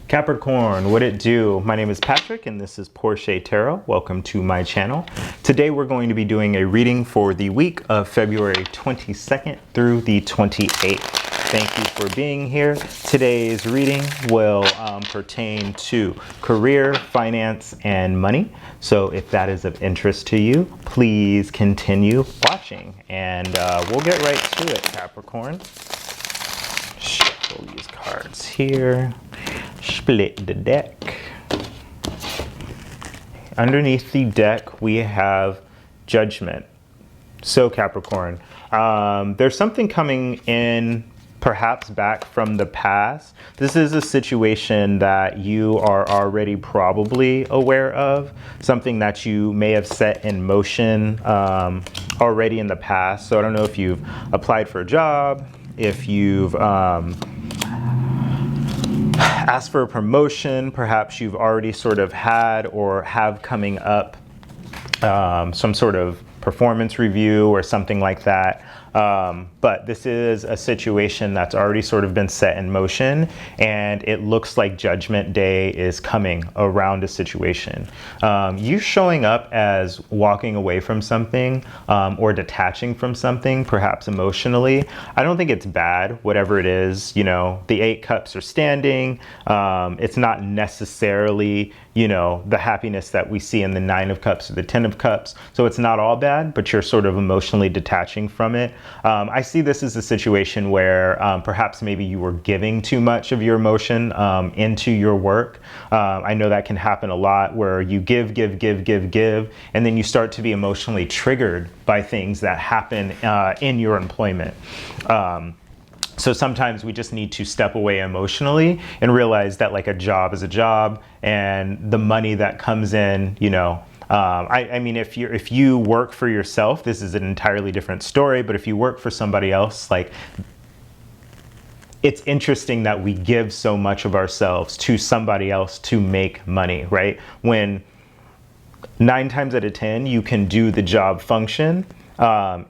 Capricorn, what it do? My name is Patrick and this is Porché Tarot. Welcome to my channel. Today we're going to be doing a reading for the week of February 22nd through the 28th. Thank you for being here. Today's reading will pertain to career, finance, and money. So if that is of interest to you, please continue watching and we'll get right to it, Capricorn. Shuffle these cards here. Split the deck. Underneath the deck, we have Judgment. So Capricorn, there's something coming in perhaps back from the past. This is a situation that you are already probably aware of, something that you may have set in motion already in the past. So I don't know if you've applied for a job, if you've asked for a promotion, perhaps you've already sort of had or have coming up some sort of performance review or something like that. But this is a situation that's already sort of been set in motion, and it looks like Judgment Day is coming around a situation. You showing up as walking away from something or detaching from something, perhaps emotionally. I don't think it's bad, whatever it is. You know, the 8 cups are standing. It's not necessarily, you know, the happiness that we see in the 9 of cups or the 10 of cups. So it's not all bad, but you're sort of emotionally detaching from it. I see this as a situation where perhaps maybe you were giving too much of your emotion into your work. I know that can happen a lot, where you give, and then you start to be emotionally triggered by things that happen in your employment. So sometimes we just need to step away emotionally and realize that like a job is a job, and the money that comes in, you know, I mean, if you work for yourself, this is an entirely different story. But if you work for somebody else, like, it's interesting that we give so much of ourselves to somebody else to make money, right? When 9 times out of 10, you can do the job function,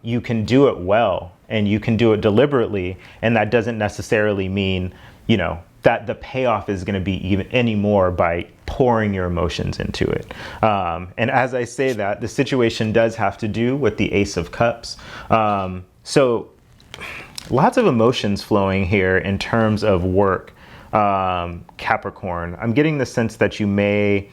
you can do it well, and you can do it deliberately. And that doesn't necessarily mean, you know, that the payoff is going to be even any more by pouring your emotions into it. And as I say that, the situation does have to do with the Ace of Cups. So lots of emotions flowing here in terms of work, Capricorn. I'm getting the sense that you may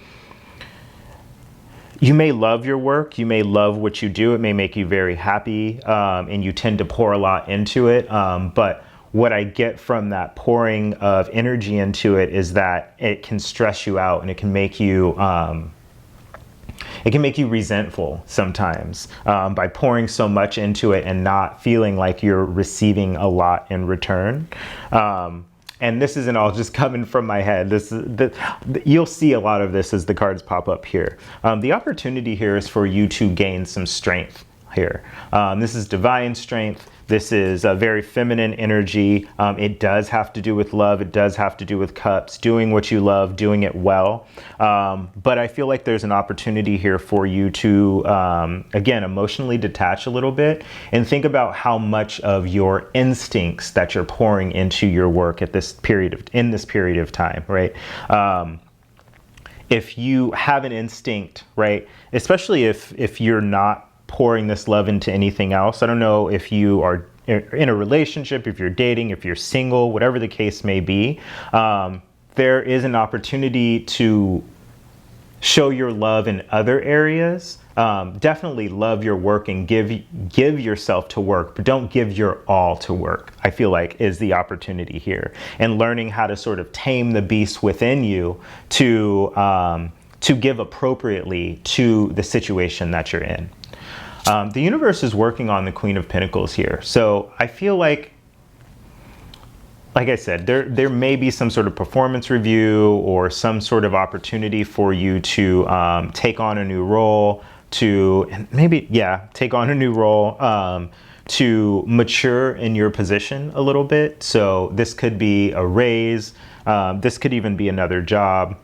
love your work, you may love what you do, it may make you very happy, and you tend to pour a lot into it, but what I get from that pouring of energy into it is that it can stress you out, and it can make you resentful sometimes by pouring so much into it and not feeling like you're receiving a lot in return. And this isn't all just coming from my head. You'll see a lot of this as the cards pop up here. The opportunity here is for you to gain some strength here. This is divine strength. This is a very feminine energy. It does have to do with love. It does have to do with cups, doing what you love, doing it well. But I feel like there's an opportunity here for you to, again, emotionally detach a little bit and think about how much of your instincts that you're pouring into your work at this period of time, right? If you have an instinct, right, especially if you're not pouring this love into anything else. I don't know if you are in a relationship, if you're dating, if you're single, whatever the case may be, there is an opportunity to show your love in other areas. Definitely love your work and give yourself to work, but don't give your all to work, I feel like is the opportunity here. And learning how to sort of tame the beast within you to give appropriately to the situation that you're in. The universe is working on the Queen of Pentacles here. So I feel like I said, there may be some sort of performance review or some sort of opportunity for you to take on a new role, take on a new role, to mature in your position a little bit. So this could be a raise. This could even be another job.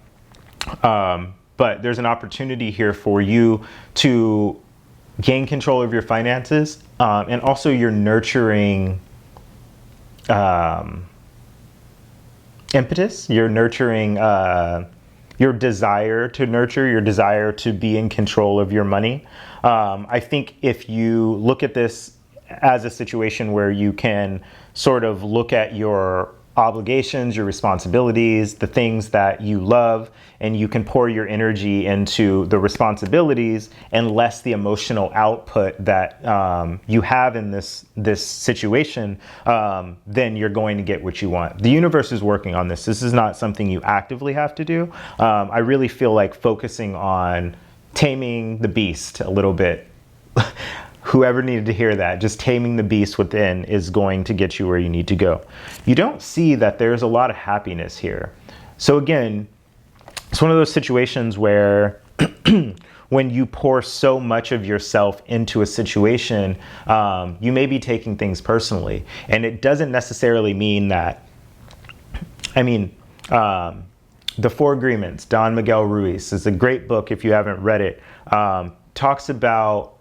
But there's an opportunity here for you to gain control of your finances, and also your nurturing impetus. You're nurturing your desire to nurture, your desire to be in control of your money. I think if you look at this as a situation where you can sort of look at your obligations, your responsibilities, the things that you love, and you can pour your energy into the responsibilities and less the emotional output that you have in this situation, then you're going to get what you want. The universe is working on this. This is not something you actively have to do. I really feel like focusing on taming the beast a little bit. Whoever needed to hear that, just taming the beast within is going to get you where you need to go. You don't see that there's a lot of happiness here. So again, it's one of those situations where when you pour so much of yourself into a situation, you may be taking things personally. And it doesn't necessarily mean that, The Four Agreements, Don Miguel Ruiz, is a great book if you haven't read it, talks about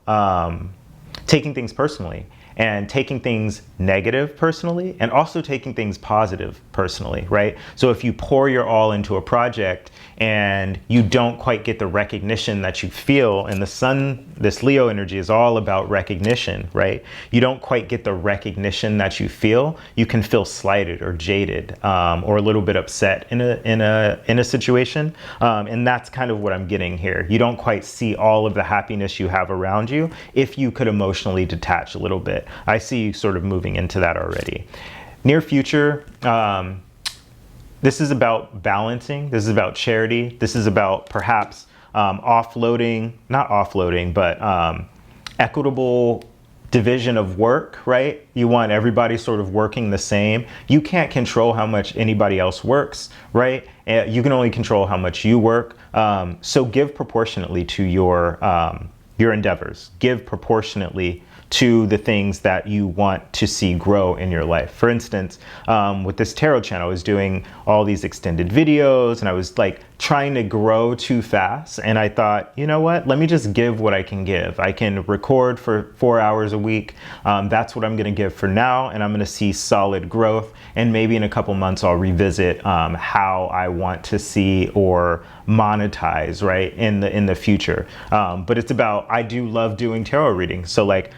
taking things personally and taking things negative personally and also taking things positive personally, right? So if you pour your all into a project and you don't quite get the recognition that you feel, and the sun, this Leo energy is all about recognition, right? You don't quite get the recognition that you feel, you can feel slighted or jaded or a little bit upset in a situation. And that's kind of what I'm getting here. You don't quite see all of the happiness you have around you if you could emotionally detach a little bit. I see you sort of moving into that already. Near future, this is about balancing. This is about charity. This is about perhaps offloading, not offloading, but equitable division of work, right? You want everybody sort of working the same. You can't control how much anybody else works, right? You can only control how much you work. So give proportionately to your endeavors. Give proportionately to the things that you want to see grow in your life. For instance, with this tarot channel, I was doing all these extended videos and I was like trying to grow too fast. And I thought, you know what, let me just give what I can give. I can record for 4 hours a week. That's what I'm gonna give for now. And I'm gonna see solid growth. And maybe in a couple months, I'll revisit how I want to see or monetize, right, in the future. But it's about, I do love doing tarot readings. So like,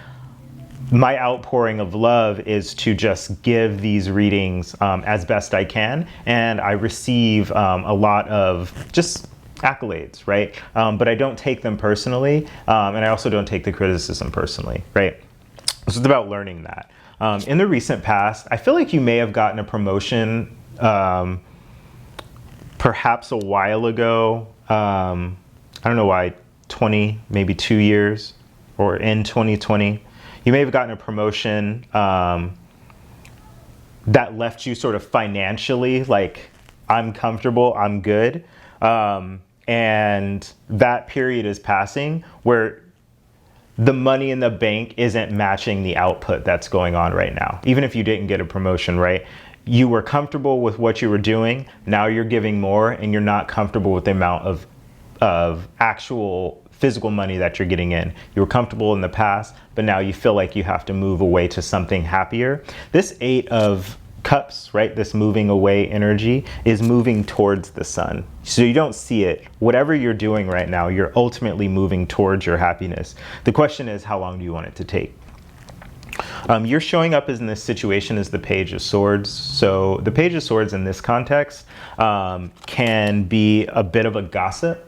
my outpouring of love is to just give these readings as best I can, and I receive a lot of just accolades, right? But I don't take them personally, and I also don't take the criticism personally, right? So it's about learning that. In the recent past, I feel like you may have gotten a promotion perhaps a while ago. I don't know why, maybe 2 years, or in 2020. You may have gotten a promotion that left you sort of financially like, I'm comfortable, I'm good. And that period is passing where the money in the bank isn't matching the output that's going on right now. Even if you didn't get a promotion, right? You were comfortable with what you were doing. Now you're giving more and you're not comfortable with the amount of actual physical money that you're getting in. You were comfortable in the past, but now you feel like you have to move away to something happier. This 8 of Cups, right? This moving away energy is moving towards the sun. So you don't see it. Whatever you're doing right now, you're ultimately moving towards your happiness. The question is, how long do you want it to take? You're showing up in this situation as the Page of Swords. So the Page of Swords in this context can be a bit of a gossip.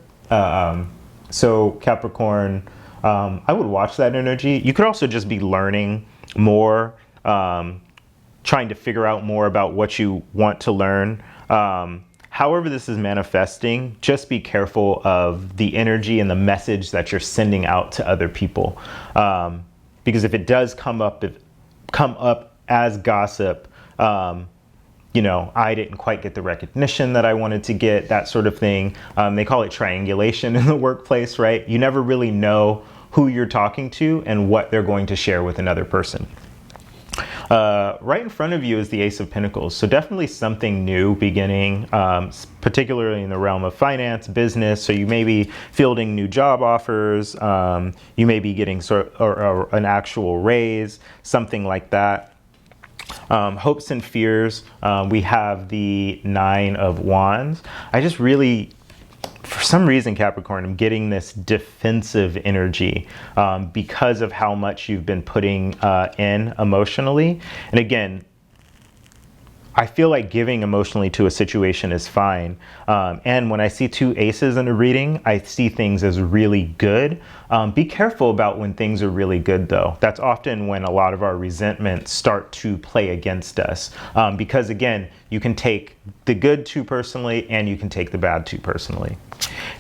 So Capricorn, I would watch that energy. You could also just be learning more, trying to figure out more about what you want to learn. However this is manifesting, just be careful of the energy and the message that you're sending out to other people. Because if it does come up as gossip, you know, I didn't quite get the recognition that I wanted to get, that sort of thing. They call it triangulation in the workplace, right? You never really know who you're talking to and what they're going to share with another person. Right in front of you is the Ace of Pentacles. So definitely something new beginning, particularly in the realm of finance, business. So you may be fielding new job offers. You may be getting an actual raise, something like that. Hopes and fears, we have the Nine of Wands. I just really, for some reason, Capricorn, I'm getting this defensive energy because of how much you've been putting in emotionally. And again, I feel like giving emotionally to a situation is fine. And when I see two aces in a reading, I see things as really good. Be careful about when things are really good, though. That's often when a lot of our resentments start to play against us. Because again, you can take the good too personally and you can take the bad too personally.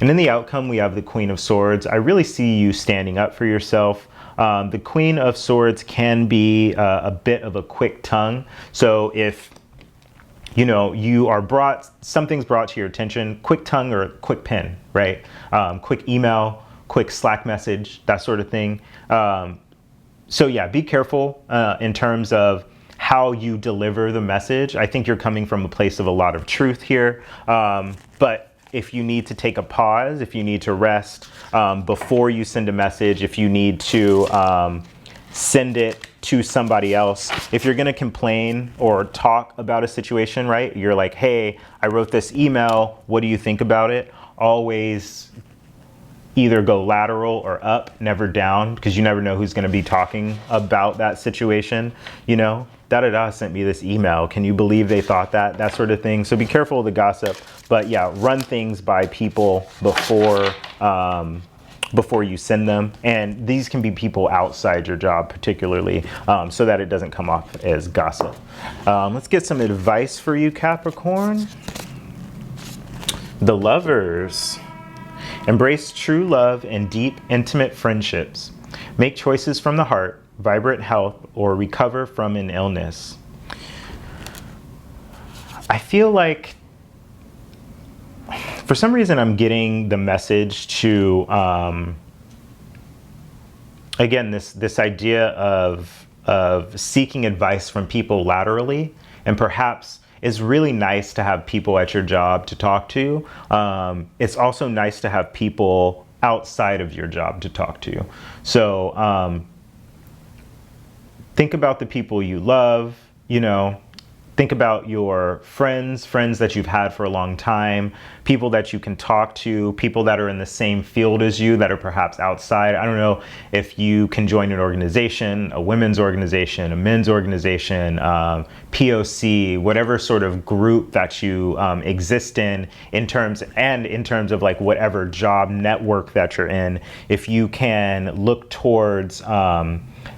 And in the outcome, we have the Queen of Swords. I really see you standing up for yourself. The Queen of Swords can be a bit of a quick tongue. So if you know, something's brought to your attention, quick tongue or quick pen, right? Quick email, quick Slack message, that sort of thing. So yeah, be careful in terms of how you deliver the message. I think you're coming from a place of a lot of truth here. But if you need to take a pause, if you need to rest before you send a message, if you need to send it to somebody else. If you're going to complain or talk about a situation, right? You're like, hey, I wrote this email. What do you think about it? Always either go lateral or up, never down, because you never know who's going to be talking about that situation. You know, da-da-da sent me this email. Can you believe they thought that? That sort of thing. So be careful of the gossip. But yeah, run things by people before you send them. And these can be people outside your job particularly, so that it doesn't come off as gossip. Let's get some advice for you, Capricorn. The Lovers. Embrace true love and deep, intimate friendships. Make choices from the heart, vibrant health, or recover from an illness. I feel like for some reason, I'm getting the message to, again, this idea of seeking advice from people laterally, and perhaps it's really nice to have people at your job to talk to. It's also nice to have people outside of your job to talk to. So think about the people you love, you know. Think about your friends that you've had for a long time, people that you can talk to, people that are in the same field as you that are perhaps outside. I don't know if you can join an organization, a women's organization, a men's organization, POC, whatever sort of group that you exist in terms of like whatever job network that you're in. If you can look towards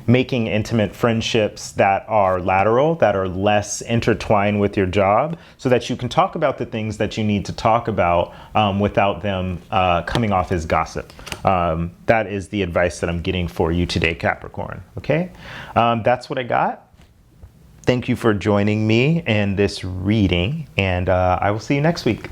making intimate friendships that are lateral, that are less intertwined with your job, so that you can talk about the things that you need to talk about without them coming off as gossip. That is the advice that I'm getting for you today, Capricorn. Okay, that's what I got. Thank you for joining me in this reading, and I will see you next week.